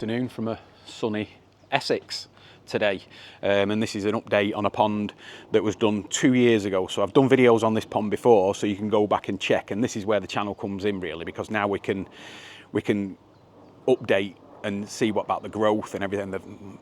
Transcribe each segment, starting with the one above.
afternoon from a sunny Essex today, and this is an update on a pond that was done 2 years ago. So I've done videos on this pond before, so you can go back and check, and this is where the channel comes in really, because now we can update and see what about the growth and everything.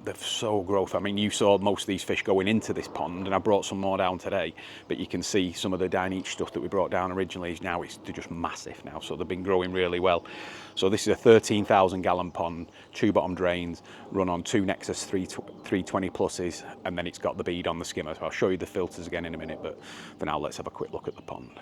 They're so growth. I mean, you saw most of these fish going into this pond, and I brought some more down today, but you can see some of the Dineach stuff that we brought down originally is now they're just massive now, so they've been growing really well. So this is a 13,000 gallon pond, 2 bottom drains, run on 2 Nexus 320 pluses, and then it's got the bead on the skimmer. So I'll show you the filters again in a minute, but for now let's have a quick look at the pond.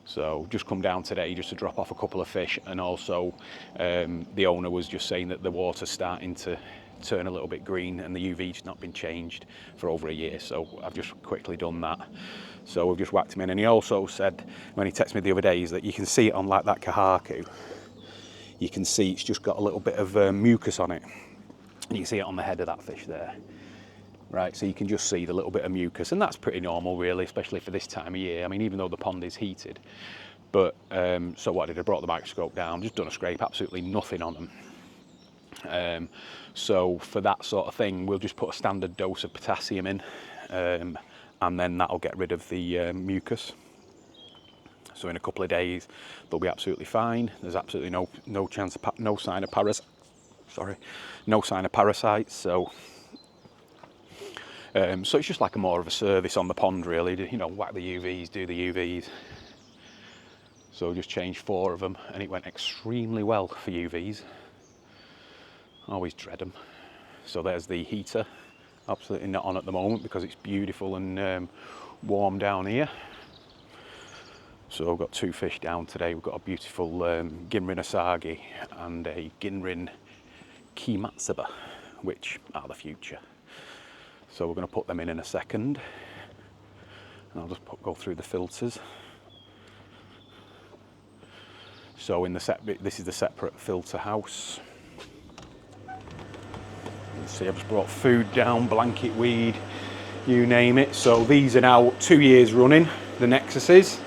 So just come down today just to drop off a couple of fish, and also the owner was just saying that the water's starting to turn a little bit green and the UV's not been changed for over a year, so I've just quickly done that. So we've just whacked him in, and he also said when he texted me the other day is that you can see it on like that kahaku, you can see it's just got a little bit of mucus on it. You can see it on the head of that fish there. Right, so you can just see the little bit of mucus, and that's pretty normal really, especially for this time of year. I mean, even though the pond is heated. But, so what I did, I brought the microscope down, just done a scrape, absolutely nothing on them. So for that sort of thing, we'll just put a standard dose of potassium in, and then that'll get rid of the mucus. So in a couple of days, they'll be absolutely fine. There's absolutely no chance of, no sign of parasites, so it's just like more of a service on the pond really, you know, whack the UVs, do the UVs. So just changed 4 of them, and it went extremely well for UVs. Always dread them. So there's the heater, absolutely not on at the moment because it's beautiful and warm down here. So I've got 2 fish down today. We've got a beautiful Ginrin Asagi and a Ginrin Kimatsuba, which are the future. So we're going to put them in a second, and I'll just go through the filters. So in the this is the separate filter house. You see I've just brought food down, blanket weed, you name it. So these are now 2 years running, the Nexuses.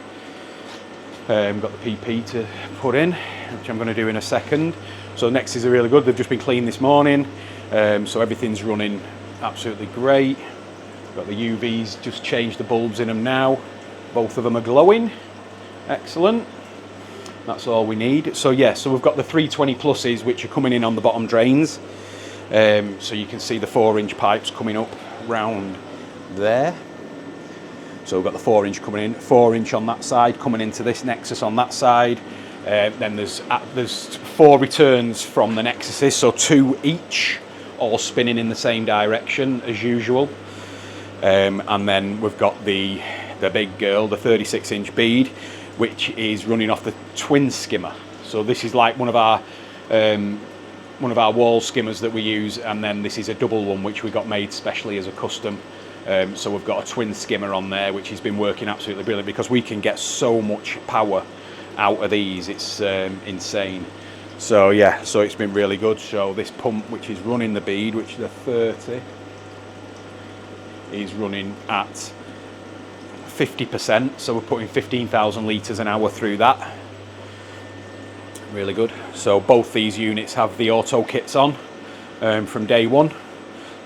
Got the PP to put in, which I'm going to do in a second. So Nexuses are really good. They've just been cleaned this morning, so everything's running absolutely great. Got the UVs, just changed the bulbs in them now. Both of them are glowing. Excellent. That's all we need. So yeah, so we've got the 320 pluses which are coming in on the bottom drains. So you can see the 4-inch pipes coming up round there. So we've got the 4-inch coming in, 4-inch on that side, coming into this Nexus on that side. Then there's 4 returns from the Nexuses, so 2 each, all spinning in the same direction as usual. And then we've got the big girl, the 36-inch bead, which is running off the twin skimmer. So this is like one of our wall skimmers that we use, and then this is a double one which we got made specially as a custom. So we've got a twin skimmer on there, which has been working absolutely brilliant because we can get so much power out of these. It's insane. So yeah, so it's been really good. So this pump, which is running the bead, which is a 30, is running at 50%. So we're putting 15,000 litres an hour through that. Really good. So both these units have the auto kits on from day one.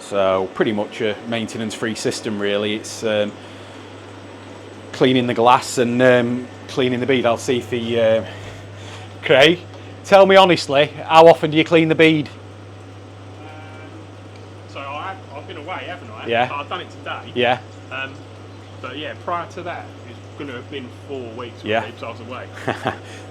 So pretty much a maintenance-free system really. It's cleaning the glass and cleaning the bead. I'll see if the Craig, tell me honestly, how often do you clean the bead? So I've been away, haven't I? Yeah. I've done it today. Yeah. But yeah, prior to that, it's going to have been 4 weeks because I was away.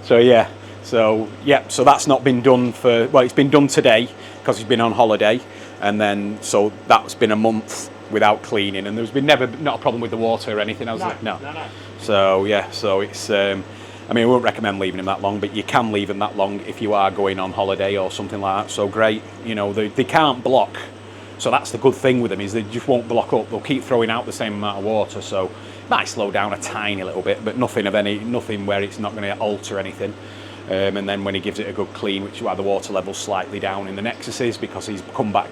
So yeah. So yeah. So that's not been done for, well, it's been done today because he's been on holiday, and then so that's been a month without cleaning, and there's been not a problem with the water or anything, has there? No. So yeah. So it's. I mean, I wouldn't recommend leaving them that long, but you can leave them that long if you are going on holiday or something like that. So great, you know, they can't block. So that's the good thing with them, is they just won't block up. They'll keep throwing out the same amount of water. So it might slow down a tiny little bit, but nothing where it's not going to alter anything. And then when he gives it a good clean, which is why the water level's slightly down in the Nexuses, because he's come back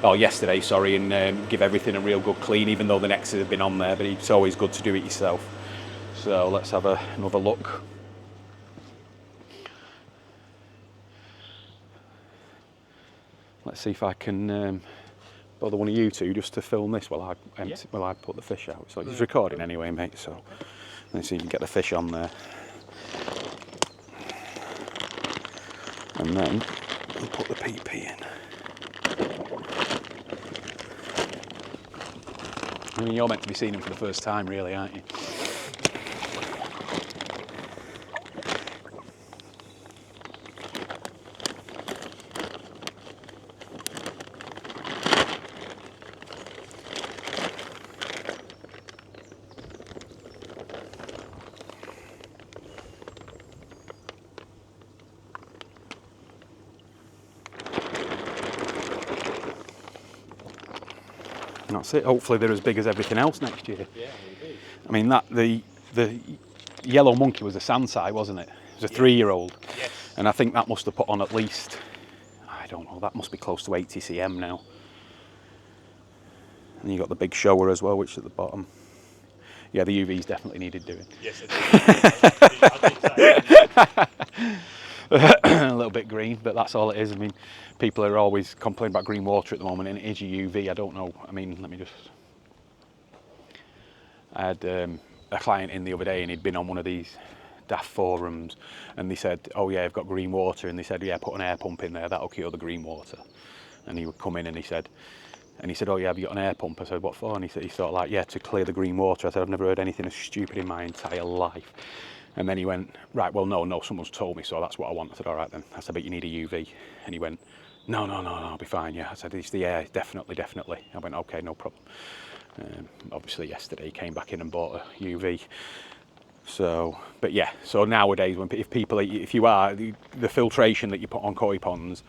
yesterday, sorry, and give everything a real good clean, even though the Nexus have been on there, but it's always good to do it yourself. So let's have another look. let's see if I can bother one of you two just to film this while I put the fish out. So it's recording anyway, mate. So let's see if you can get the fish on there, and then we'll put the PP in. I mean, you're meant to be seeing him for the first time, really, aren't you? That's it. Hopefully they're as big as everything else next year. Yeah, indeed. I mean, the yellow monkey was a Sansai, wasn't it? It was a 3-year-old. Yes. And I think that must have put on at least, I don't know, that must be close to 80 cm now. And you got the big shower as well, which is at the bottom. Yeah, the UV's definitely needed doing. Yes, it is. A little bit green, but that's all it is. I mean, people are always complaining about green water at the moment, and it is your UV. I don't know. I mean, let me just. I had a client in the other day, and he'd been on one of these daft forums, and they said, "Oh yeah, I've got green water," and they said, "Yeah, put an air pump in there. That'll cure the green water." And he would come in, and he said, "Oh yeah, have you got an air pump?" I said, "What for?" And he said, "He thought like, yeah, to clear the green water." I said, "I've never heard anything as stupid in my entire life." And then he went, "Right, well, no, someone's told me, so that's what I want." I said, "All right then." I said, "But you need a UV." And he went, No, I'll be fine, yeah. I said, "It's the air, definitely." I went, "Okay, no problem." Obviously yesterday he came back in and bought a UV. So, but yeah, so nowadays, if you are, the filtration that you put on koi ponds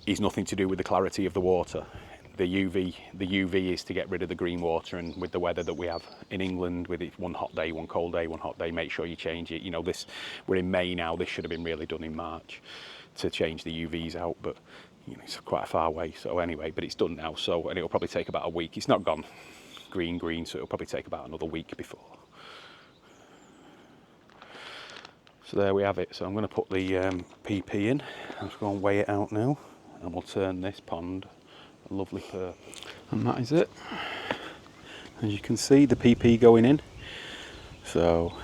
is nothing to do with the clarity of the water. The UV is to get rid of the green water, and with the weather that we have in England, with it one hot day, one cold day, one hot day, make sure you change it. You know, we're in May now, this should have been really done in March to change the UVs out, but you know, it's quite a far way. So anyway, but it's done now, so, and it'll probably take about a week. It's not gone green, so it'll probably take about another week before. So there we have it. So I'm going to put the PP in. I'm just going to weigh it out now, and we'll turn this pond a lovely purple. And that is it. As you can see, the PP going in. So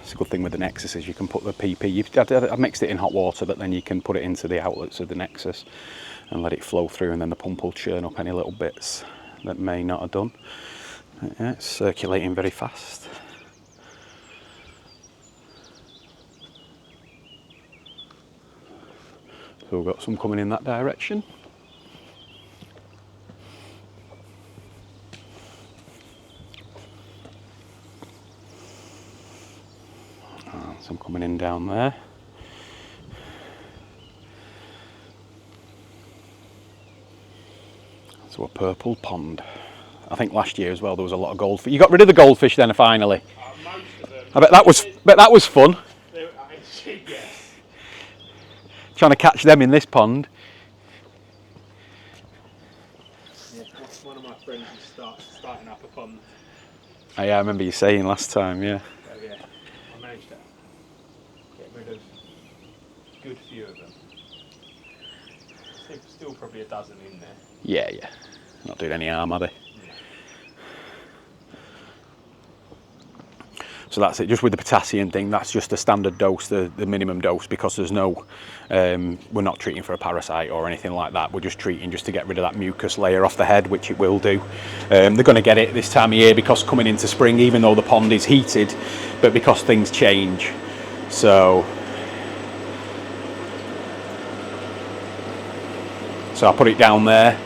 it's a good thing with the Nexus is you can put the PP, I mixed it in hot water, but then you can put it into the outlets of the Nexus and let it flow through, and then the pump will churn up any little bits that may not have done. Yeah, it's circulating very fast. So we've got some coming in that direction. Some coming in down there. So a purple pond. I think last year as well there was a lot of goldfish. You got rid of the goldfish then finally. Most of them. I bet that was fun. Yes. Trying to catch them in this pond. Yeah, one of my friends is starting up a pond. Oh, yeah, I remember you saying last time, yeah. So yeah, I managed to get rid of a good few of them. Still probably a dozen in there. Yeah. Not doing any harm, are they? So that's it, just with the potassium thing, that's just the standard dose, the minimum dose, because there's no, we're not treating for a parasite or anything like that. We're just treating just to get rid of that mucus layer off the head, which it will do. They're going to get it this time of year because coming into spring, even though the pond is heated, but because things change. So I'll put it down there.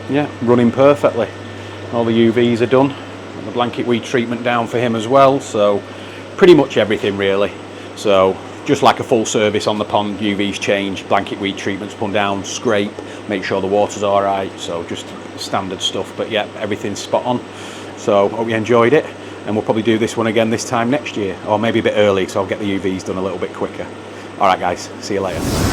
Yeah, running perfectly. All the UVs are done. And the blanket weed treatment down for him as well. So pretty much everything really. So just like a full service on the pond, UVs change, blanket weed treatments put down, scrape, make sure the water's all right. So just standard stuff. But yeah, everything's spot on. So hope you enjoyed it. And we'll probably do this one again this time next year, or maybe a bit early, so I'll get the UVs done a little bit quicker. All right, guys, see you later.